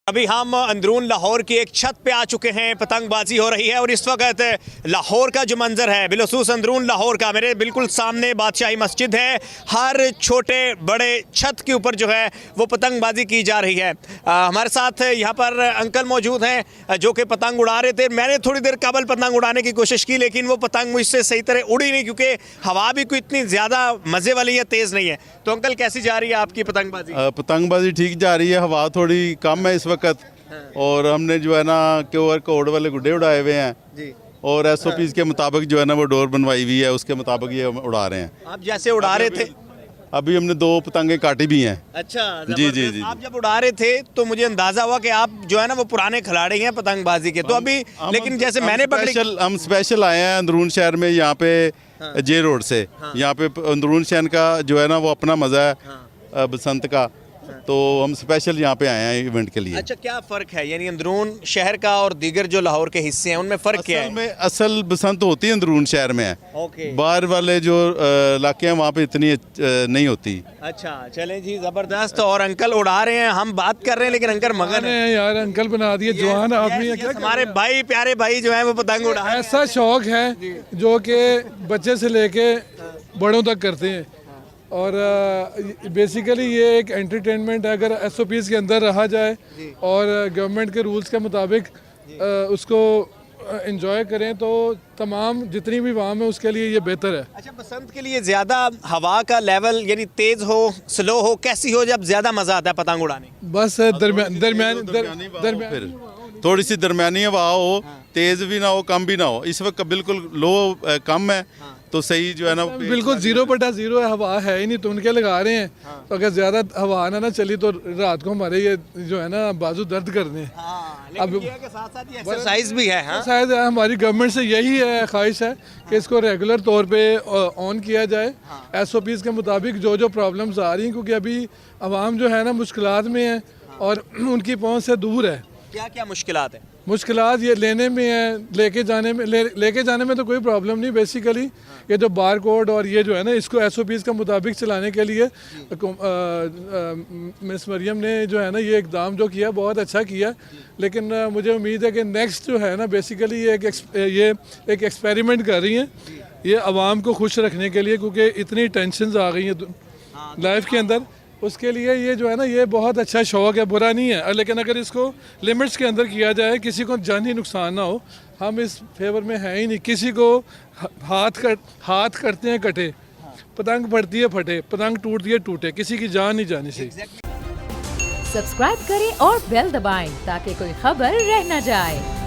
अभी हम अंदरून लाहौर की एक छत पे आ चुके हैं। पतंगबाजी हो रही है और इस वक्त लाहौर का जो मंजर है, बिलखसूस अंदरून लाहौर का, मेरे बिल्कुल सामने बादशाही मस्जिद है। हर छोटे बड़े छत के ऊपर जो है वो पतंगबाजी की जा रही है। हमारे साथ यहाँ पर अंकल मौजूद हैं जो कि पतंग उड़ा रहे थे। मैंने थोड़ी देर कबल पतंग उड़ाने की कोशिश की, लेकिन वो पतंग मुझसे सही तरह उड़ी नहीं, क्योंकि हवा भी कोई इतनी ज़्यादा मज़े वाली है, तेज़ नहीं है। तो अंकल, कैसी जा रही है आपकी पतंगबाजी? पतंगबाजी ठीक जा रही है, हवा थोड़ी कम है इस वक्त। और हमने जो है ना QR कोड वाले गुड्डे उड़ाए हुए हैं जी। और SOPs के मुताबिक जो है ना वो डोर बनवाई हुई है, उसके मुताबिक ये हम उड़ा रहे हैं। आप जैसे उड़ा रहे थे, अभी हमने 2 पतंगे काटी भी हैं। अच्छा, जी जी जी। आप जब उड़ा रहे थे तो मुझे अंदाजा हुआ कि आप जो है ना वो पुराने खिलाड़ी हैं पतंगबाजी के। तो अभी लेकिन जैसे मैंने हम स्पेशल आए हैं अंदरून शहर में, यहाँ पे जे रोड से। यहाँ पे अंदरून शहर का जो है ना वो अपना मज़ा है बसंत का, तो हम स्पेशल यहाँ पे आए हैं इवेंट के लिए। अच्छा, क्या फ़र्क है यानी अंदरून शहर का और दीगर जो लाहौर के हिस्से हैं उनमें फ़र्क क्या है? असल बसंत होती है अंदरून शहर में है, बाहर वाले जो इलाके हैं वहाँ पे इतनी नहीं होती। अच्छा, चलें जी, ज़बरदस्त। और अंकल उड़ा रहे हैं, हम बात कर रहे हैं लेकिन अंकल मगन है यार। अंकल बना दिए जवान आदमी। हमारे भाई, प्यारे भाई जो है वो पतंग उड़ा, ऐसा शौक है जो कि बच्चे से लेके बड़ों तक करते हैं। और बेसिकली ये एक एंटरटेनमेंट है। अगर SOPs के अंदर रहा जाए और गवर्नमेंट के रूल्स के मुताबिक उसको एंजॉय करें तो तमाम जितनी भी वाम है उसके लिए ये बेहतर है। अच्छा, बसंत के लिए ज़्यादा हवा का लेवल यानी तेज़ हो, स्लो हो, कैसी हो जब ज़्यादा मज़ा आता है पतंग उड़ाने? बस दरमियानी थोड़ी सी दरमियानी हवा हो, तेज़ भी ना हो कम भी ना हो। इस वक्त बिल्कुल लो कम है, तो सही जो है ना बिल्कुल 0/0 है, हवा है ही नहीं, तो उनके लगा रहे हैं। तो अगर ज़्यादा हवा ना चली तो रात को हमारे ये जो है ना बाजू दर्द करने हैं। अब ये के साथ साथ ये एक्सरसाइज भी है। हाँ? शायद हमारी गवर्नमेंट से यही है, ख्वाहिश है कि इसको रेगुलर तौर पे ऑन किया जाए। SOPs के मुताबिक जो जो प्रॉब्लम्स आ रही हैं, क्योंकि अभी आवाम जो है ना मुश्किलात में है और उनकी पहुँच से दूर है। क्या क्या मुश्किलात है? मुश्किलात ये लेने में है, लेके जाने में तो कोई प्रॉब्लम नहीं। बेसिकली ये जो बार कोड और ये जो है ना इसको SOPs के मुताबिक चलाने के लिए मिस मरियम ने जो है ना ये इकदाम जो किया बहुत अच्छा किया। लेकिन मुझे उम्मीद है कि नेक्स्ट जो है ना बेसिकली ये एक एक्सपेरिमेंट कर रही हैं ये आवाम को खुश रखने के लिए, क्योंकि इतनी टेंशन्स आ गई हैं लाइफ के अंदर। उसके लिए ये जो है ना ये बहुत अच्छा शौक है, बुरा नहीं है। लेकिन अगर इसको लिमिट्स के अंदर किया जाए, किसी को जानी नुकसान ना हो, हम इस फेवर में हैं ही नहीं। किसी को हाथ करते हैं कटे, पतंग फटती है फटे, पतंग टूटती है टूटे, किसी की जान नहीं जानी चाहिए। सब्सक्राइब करें और बेल दबाएं ताकि कोई खबर रह न जाए।